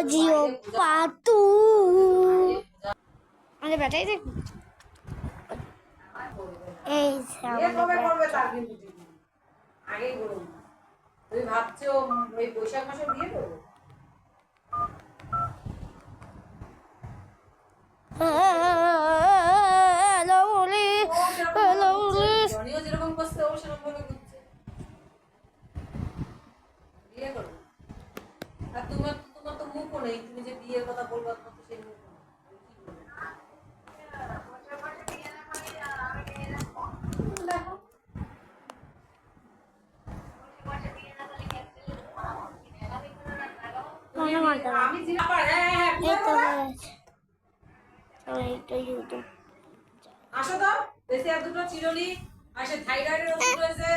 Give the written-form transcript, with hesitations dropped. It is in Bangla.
জিও পাতু আমাদের বেটাই দেখ এই আগেই বলুন তুমি ভাবছো এই বৈশাখ মাসে বিয়ে করবো জনিও যেরকম করছে ও সেরকম ভাবে করছে বিয়ে করবো আর তোমার তোমার তো মুখও নেই তুমি যে বিয়ের কথা বলবো তোমার তো সেই মুখ আমি আসো তো দেশে আর দুটো চিরুনি আর সে থাইরয়েডের ওষুধ রয়েছে